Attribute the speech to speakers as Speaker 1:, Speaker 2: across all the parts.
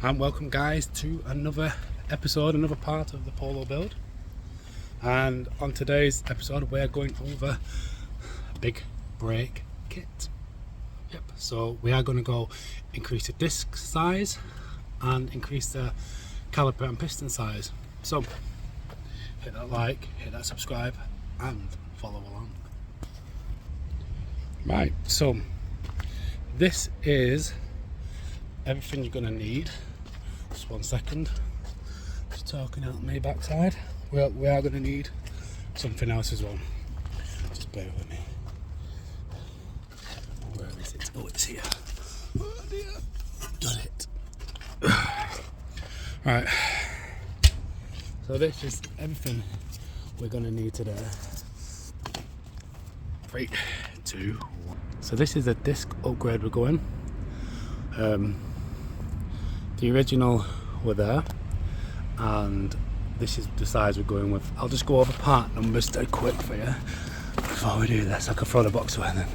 Speaker 1: And welcome guys to another episode, another part of the Polo build. And on today's episode we're going over a big brake kit. Yep, so we are going to go increase the disc size and increase the caliper and piston size. So hit that like, hit that subscribe and follow along. Right, so this is everything you're going to need. Just 1 second, just talking out my backside. We are going to need something else as well. Just bear with me. Where is it? Oh, it's here. Oh dear. Got it. Right. So this is everything we're going to need today. 3, 2, 1. So this is a disc upgrade we're going. The original were there, and this is the size we're going with. I'll just go over part numbers dead quick for you before we do this. I can throw the box away then.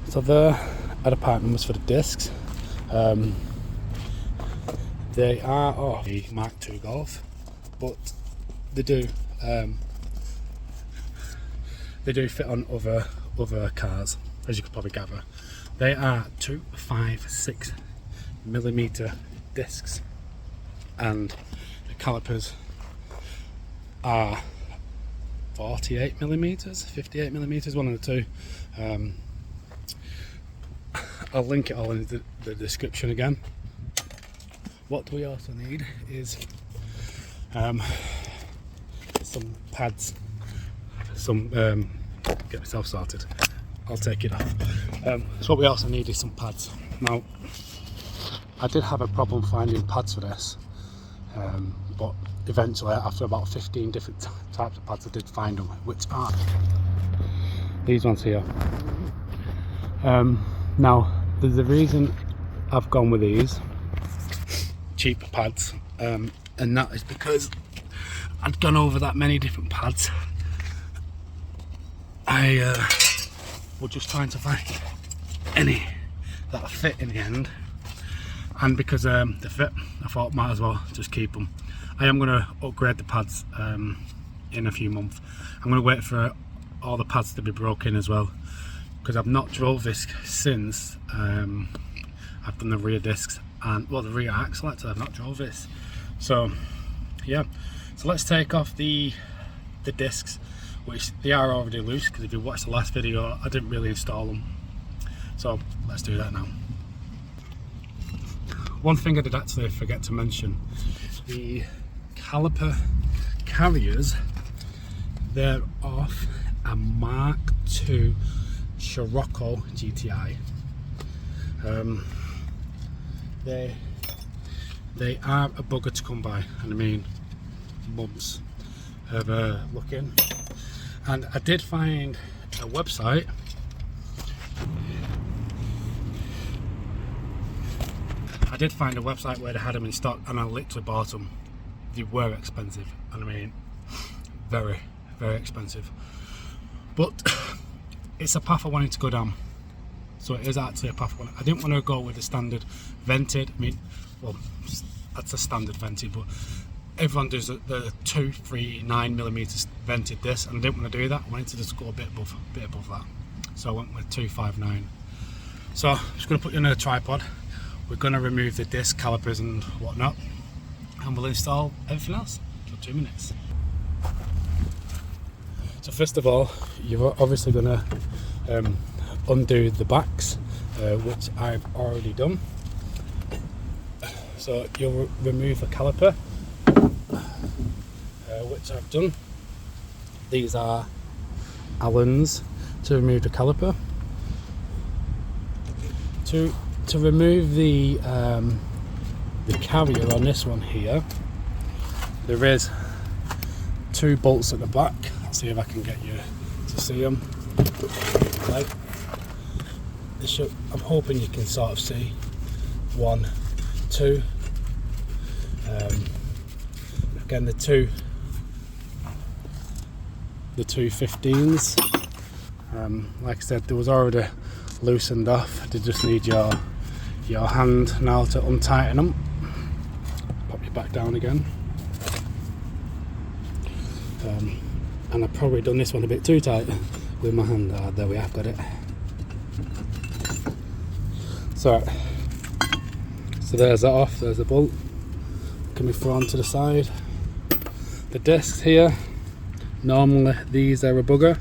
Speaker 1: So there are the part numbers for the discs. They are the Mark II Golf, but they do fit on other cars, as you could probably gather. They are 2, 5, 6 millimeter discs, and the calipers are 48 millimeters, 58 millimeters, one of the two. I'll link it all in the description again. What we also need is some pads, get myself sorted. I'll take it off. So what we also need is some pads. Now, I did have a problem finding pads for this, but eventually, after about 15 different types of pads, I did find them, which are these ones here. Now, there's a reason I've gone with these cheaper pads, and that is because I'd gone over that many different pads. I was just trying to find any that fit in the end, and because they fit, I thought might as well just keep them. I am going to upgrade the pads in a few months. I'm going to wait for all the pads to be broken as well, because I've not drove this since I've done the rear discs and the rear axle. Actually, I've not drove this. So yeah, so let's take off the discs, which they are already loose, because if you watched the last video I didn't really install them. So let's do that now. One thing I did actually forget to mention, the caliper carriers, they're off a Mark II Scirocco GTI. They are a bugger to come by, and I mean months of looking. And I did find a website where they had them in stock, and I literally bought them. They were expensive, and I mean very, very expensive, but it's a path I wanted to go down. So it is actually a path I didn't want to go with the standard vented. I mean, well, that's a standard vented, but everyone does the 2, 3, 9 millimeters vented this, and I didn't want to do that. I wanted to just go a bit above that. So I went with 259. So I'm just going to put you on a tripod. We're going to remove the disc calipers and whatnot, and we'll install everything else for 2 minutes. So first of all, you're obviously going to undo the backs, which I've already done. So you'll remove the caliper, which I've done. These are Allen's to remove the caliper. To remove the carrier on this one here, there is 2 bolts at the back. Let's see if I can get you to see them. Right. I'm hoping you can sort of see 1, 2. Again, the two 15s. Like I said, there was already loosened off. They just need your your hand now to untighten them. Pop you back down again. And I've probably done this one a bit too tight with my hand. There we have got it. So there's that off, there's the bolt. Can be thrown to the side. The discs here, normally these are a bugger,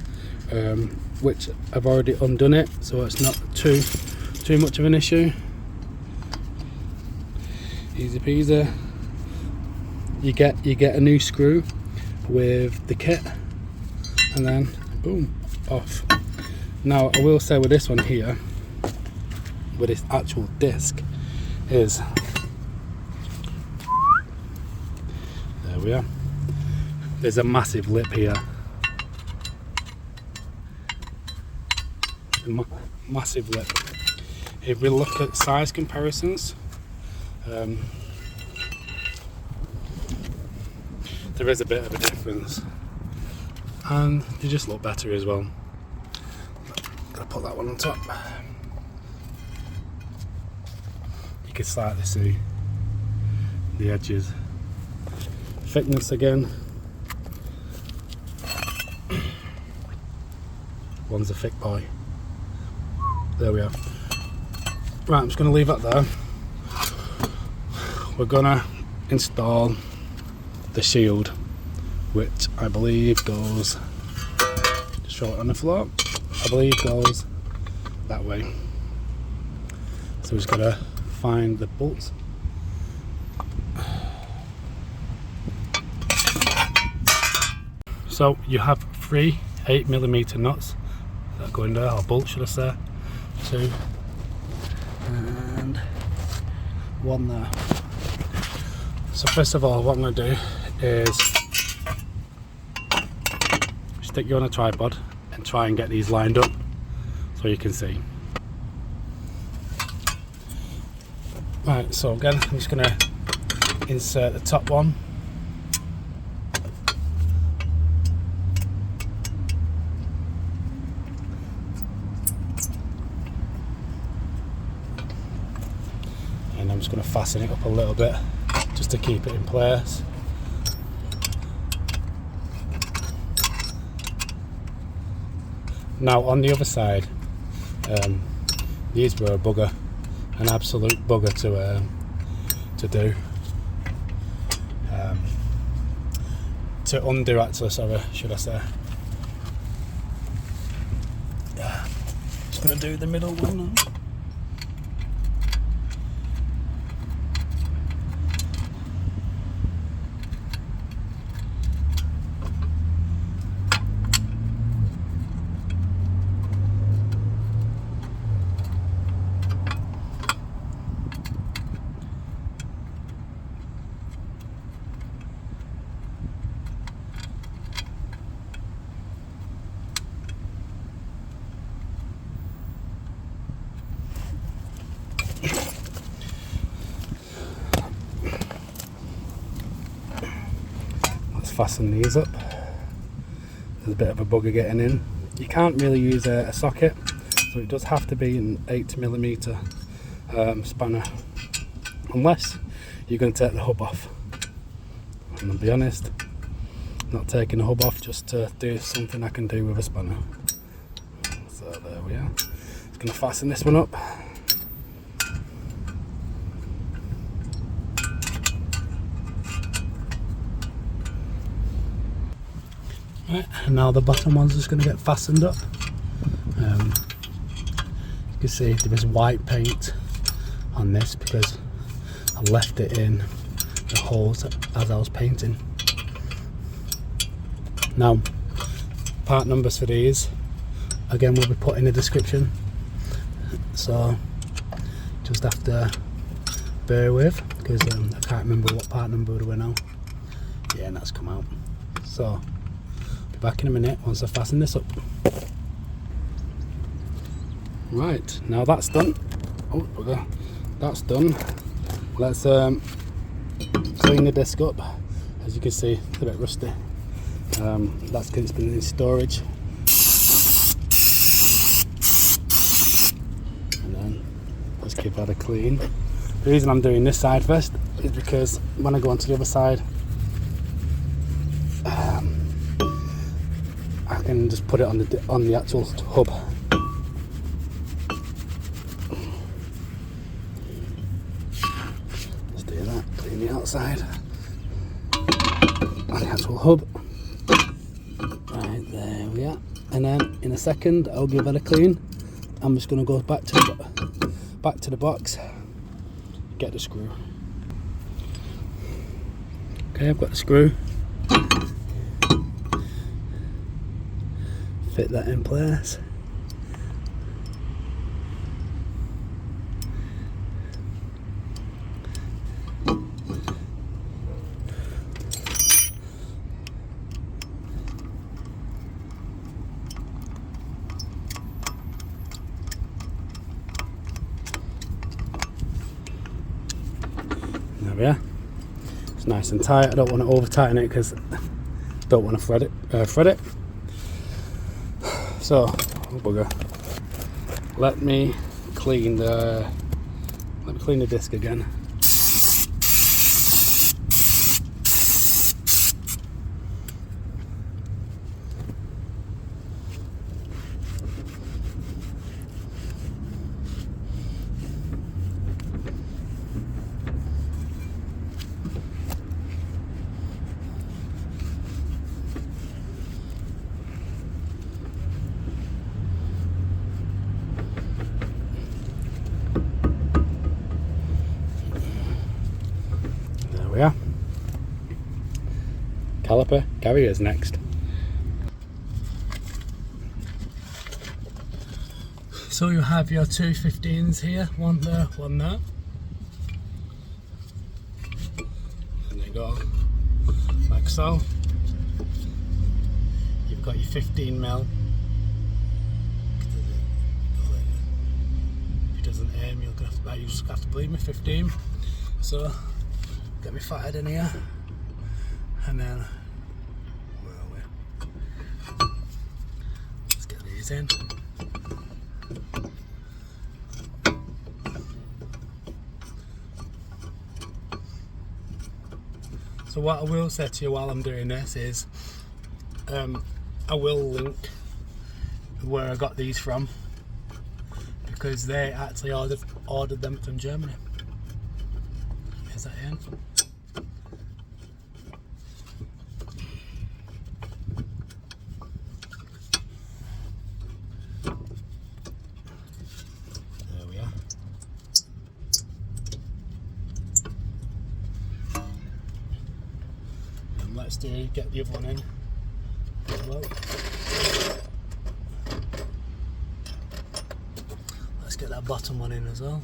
Speaker 1: which I've already undone it, so it's not too much of an issue. Easy peasy. You get a new screw with the kit, and then boom, off. Now I will say with this one here, with this actual disc, is there we are. There's a massive lip here. Massive lip. If we look at size comparisons, there is a bit of a difference, and they just look better as well. Gotta put that one on top. You can slightly see the edges. Thickness again. One's a thick boy. There we are. Right, I'm just going to leave that there. We're going to install the shield, which I believe goes, just show it on the floor, I believe goes that way. So we're just going to find the bolts. So you have 3 8mm nuts that go in there, or bolts should I say, 2 and 1 there. So first of all, what I'm going to do is stick you on a tripod and try and get these lined up so you can see. Right, so again, I'm just going to insert the top one. And I'm just going to fasten it up a little bit just to keep it in place. Now on the other side, these were a bugger, an absolute bugger to do, to undo actually, sorry, should I say. Just going to do the middle one now. Fasten these up. There's a bit of a bugger getting in. You can't really use a socket, so it does have to be an 8mm spanner, unless you're going to take the hub off. And I'll be honest, not taking the hub off just to do something I can do with a spanner. So there we are. Just going to fasten this one up. Right, and now the bottom one's just going to get fastened up. You can see there is white paint on this because I left it in the holes as I was painting. Now, part numbers for these, again, will be put in the description, so just have to bear with, because I can't remember what part number we were now. Yeah, and that's come out. So back in a minute once I fasten this up. Right, now that's done. Oh, bugger. That's done. Let's clean the disc up. As you can see, it's a bit rusty. That's because it's been in storage. And then let's keep give that a clean. The reason I'm doing this side first is because when I go onto the other side, I can just put it on the actual hub. Let's do that. Clean the outside on the actual hub. Right, there we are. And then in a second, I'll give that a clean. I'm just going to go back to the box, get the screw. Okay, I've got the screw. Fit that in place. There we are. It's nice and tight. I don't want to over tighten it because I don't want to thread it. So, oh bugger. Let me clean the disc again. Yeah. Caliper carriers next. So you have your two 15s here, one there, one there. And they go like so. You've got your 15mm. If it doesn't aim, you just have to believe me, 15. So get me fat head in here, and then where are we? Let's get these in. So what I will say to you while I'm doing this is, I will link where I got these from, because they actually ordered them from Germany. Is that in? There we are. And let's get the other one in as well. Let's get that bottom one in as well.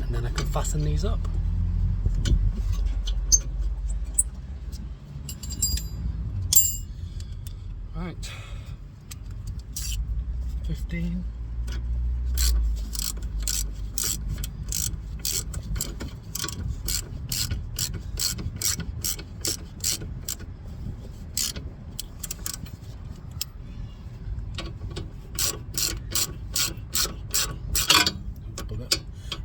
Speaker 1: And then I can fasten these up. Right, 15.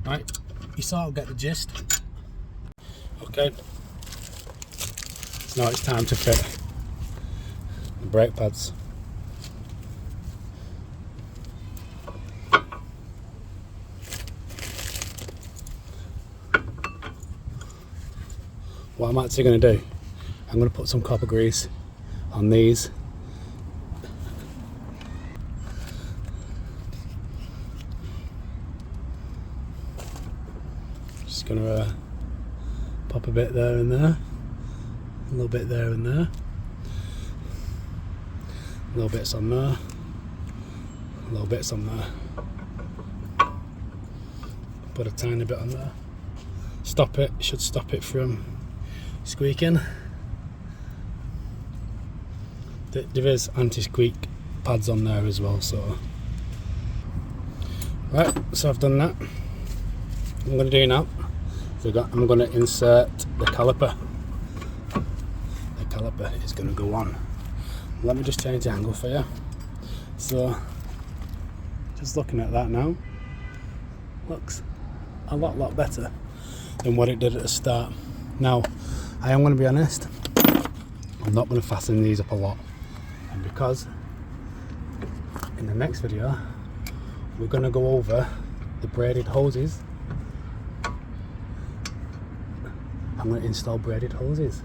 Speaker 1: Right, you sort of get the gist. Okay, so now it's time to fit the brake pads. What I'm actually going to do, I'm going to put some copper grease on these. Just going to pop a bit there and there, a little bit there and there, little bits on there, little bits on there. Put a tiny bit on there. Stop it, should stop it from squeaking. There is anti-squeak pads on there as well, so. Right, so I've done that. What I'm going to do now is I'm going to insert the caliper. The caliper is going to go on. Let me just change the angle for you. So just looking at that now, looks a lot better than what it did at the start. Now I am going to be honest, I'm not going to fasten these up a lot, and because in the next video we're going to go over the braided hoses. I'm going to install braided hoses.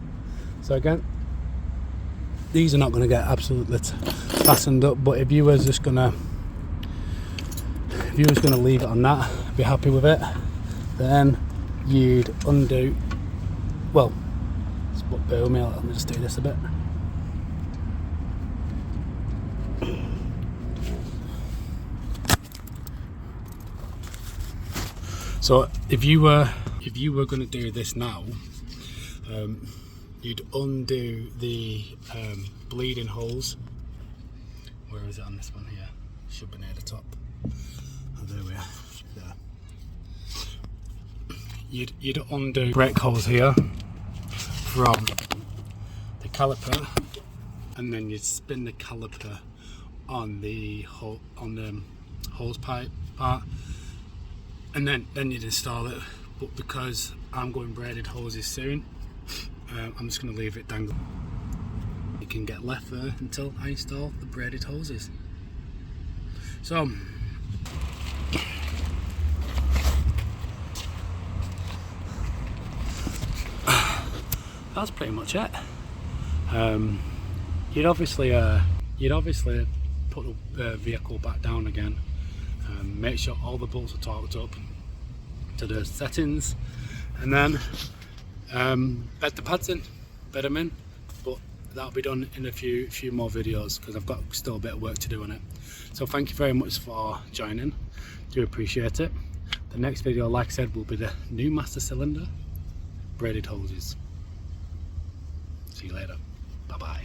Speaker 1: So again, these are not going to get absolutely fastened up, but if you was just going to leave it on that, be happy with it, then you'd undo, well, bear with me, let me just do this a bit. So if you were going to do this now, you'd undo the bleeding holes. Where is it on this one here? Should be near the top. Oh, there we are. There. You'd undo brake holes here from the caliper, and then you'd spin the caliper on the hose pipe part, and then you'd install it. But because I'm going braided hoses soon, I'm just going to leave it dangling. It can get left there until I install the braided hoses. So that's pretty much it. You'd obviously put the vehicle back down again, make sure all the bolts are torqued up to the settings, and then bed the pads in, bed them in. But that'll be done in a few more videos because I've got still a bit of work to do on it. So thank you very much for joining, do appreciate it. The next video, like I said, will be the new master cylinder braided hoses. See you later, bye bye.